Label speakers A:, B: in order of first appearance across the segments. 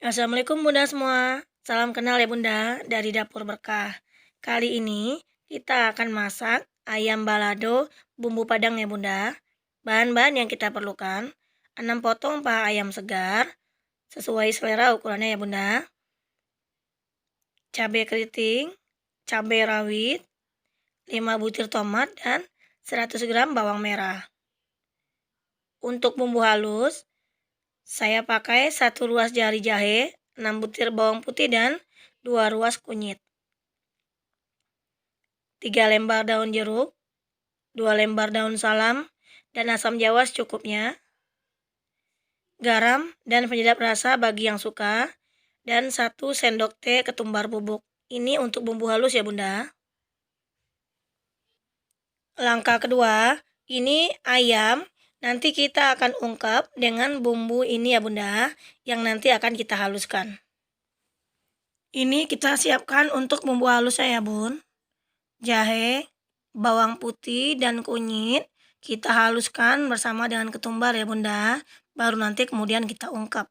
A: Assalamualaikum Bunda semua. Salam kenal ya Bunda dari Dapur Berkah. Kali ini kita akan masak ayam balado bumbu padang ya Bunda. Bahan-bahan yang kita perlukan: 6 potong paha ayam segar sesuai selera ukurannya ya Bunda. Cabai keriting, cabai rawit, 5 butir tomat dan 100 gram bawang merah. Untuk bumbu halus, saya pakai 1 ruas jari jahe, 6 butir bawang putih dan 2 ruas kunyit. 3 lembar daun jeruk, 2 lembar daun salam, dan asam jawa secukupnya. Garam dan penyedap rasa bagi yang suka, dan 1 sendok teh ketumbar bubuk. Ini untuk bumbu halus ya Bunda. Langkah kedua, ini ayam. Nanti kita akan ungkap dengan bumbu ini ya Bunda, yang nanti akan kita haluskan. Ini kita siapkan untuk bumbu halusnya ya Bun. Jahe, bawang putih, dan kunyit kita haluskan bersama dengan ketumbar ya Bunda. Baru nanti kemudian kita ungkap.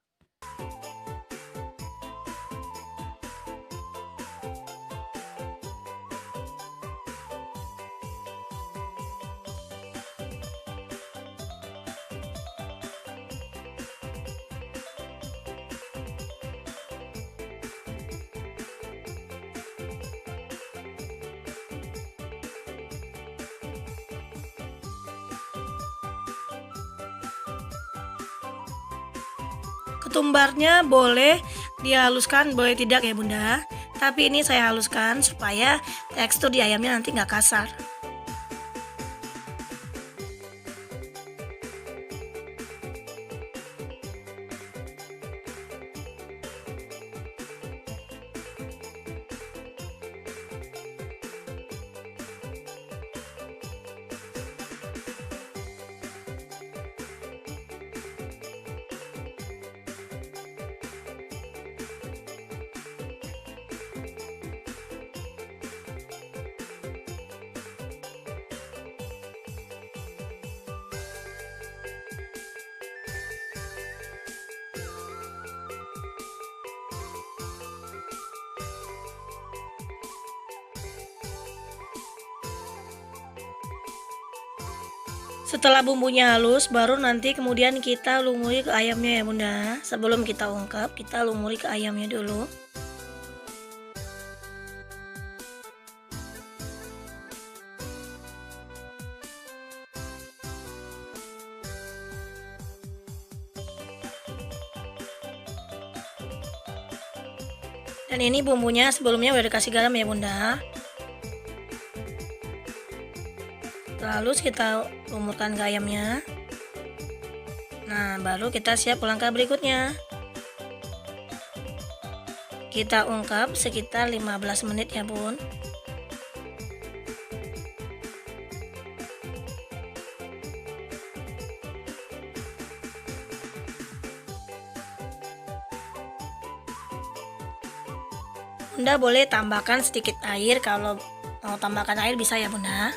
A: Ketumbarnya boleh dihaluskan, boleh tidak ya Bunda. Tapi ini saya haluskan supaya tekstur di ayamnya nanti nggak kasar. Setelah bumbunya halus, baru nanti kemudian kita lumuri ke ayamnya ya Bunda. Sebelum kita ungkap, kita lumuri ke ayamnya dulu. Dan ini bumbunya sebelumnya udah dikasih garam ya Bunda. Lalu kita lumurkan ke ayamnya. Nah, baru kita siap langkah berikutnya. Kita ungkap sekitar 15 menit ya Bun. Bunda boleh tambahkan sedikit air, kalau mau tambahkan air bisa ya Bunda.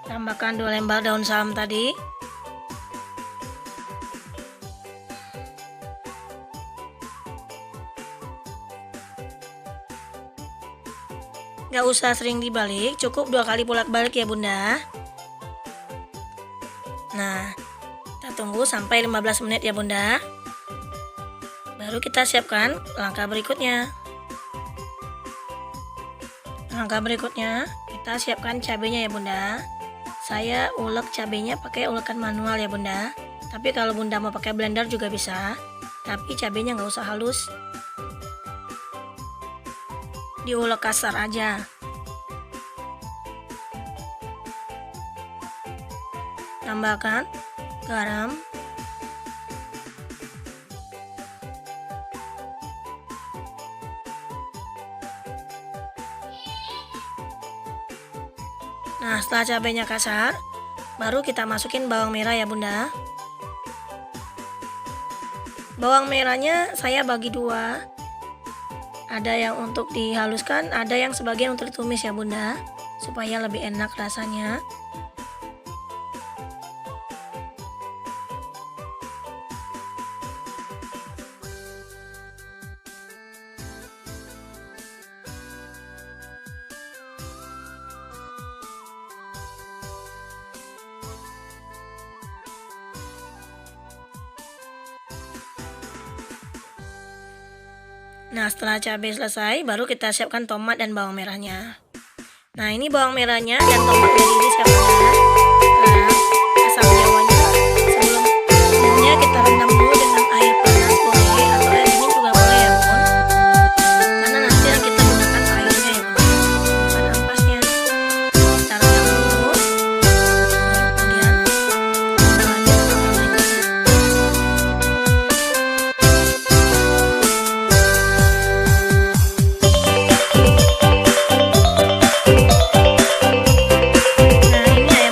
A: Tambahkan 2 lembar daun salam tadi. Gak usah sering dibalik, cukup 2 kali bolak-balik ya Bunda. Nah, kita tunggu sampai 15 menit ya Bunda. Baru kita siapkan langkah berikutnya. Langkah berikutnya, kita siapkan cabenya ya Bunda. Saya ulek cabenya pakai ulekan manual ya Bunda. Tapi kalau Bunda mau pakai blender juga bisa. Tapi cabenya nggak usah halus. Diulek kasar aja. Tambahkan garam, nah setelah cabenya kasar, baru kita masukin bawang merah ya Bunda. Bawang merahnya saya bagi 2. Ada yang untuk dihaluskan, ada yang sebagian untuk ditumis ya Bunda, supaya lebih enak rasanya. Nah, setelah cabai selesai, baru kita siapkan tomat dan bawang merahnya. Nah, ini bawang merahnya dan tomat udah diiris ya bunda. Nah, asam jawanya sebelumnya kita rendam dulu dengan air panas boleh atau air dingin juga boleh ya bun. Karena nanti yang kita gunakan airnya ya bun, bukan ampasnya. Kita rendam dulu, kemudian kita lanjut rendam berikutnya. Nah, ini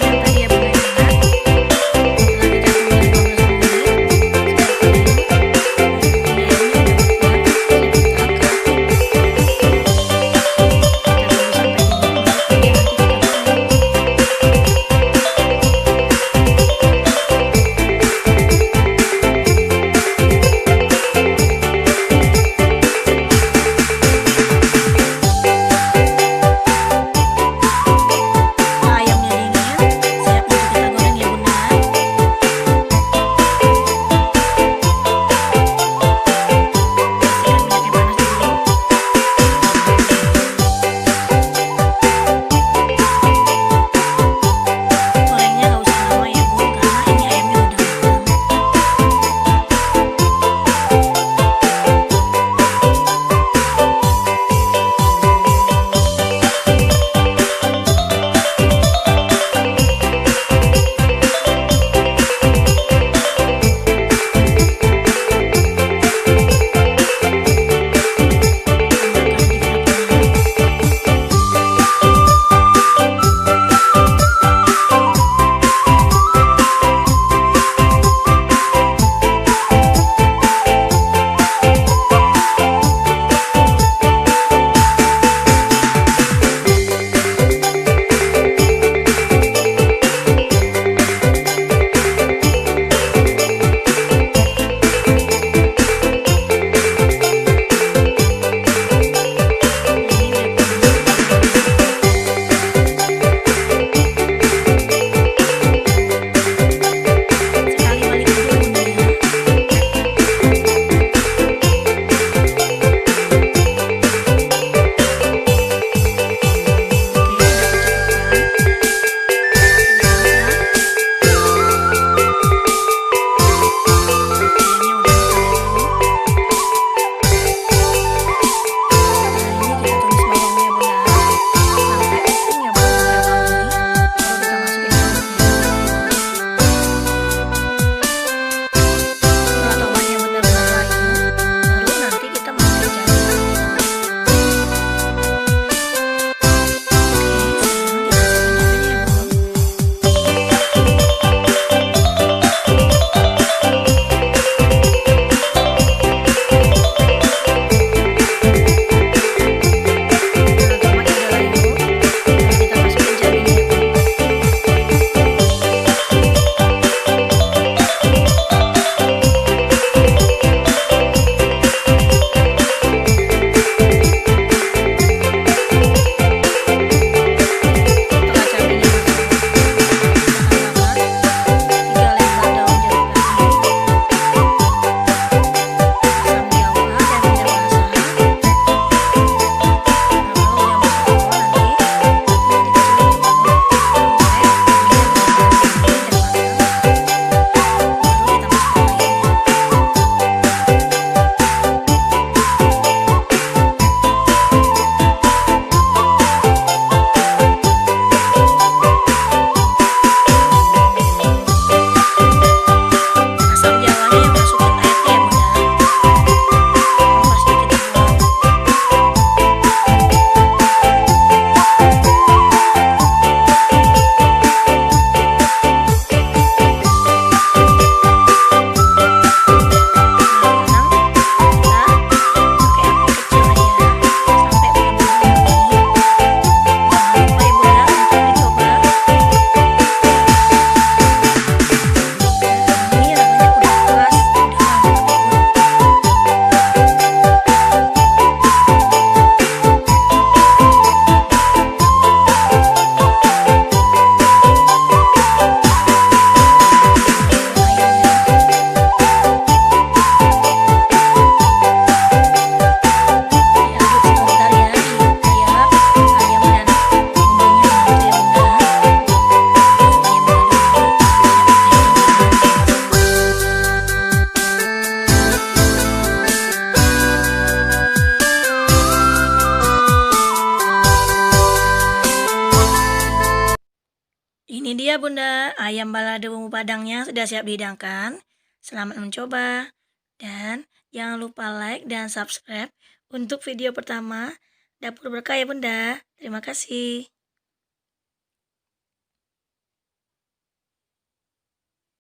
A: bunda, ayam balado bumbu padangnya sudah siap dihidangkan. Selamat mencoba. Dan jangan lupa like dan subscribe untuk video pertama Dapur Berkah ya bunda. Terima kasih.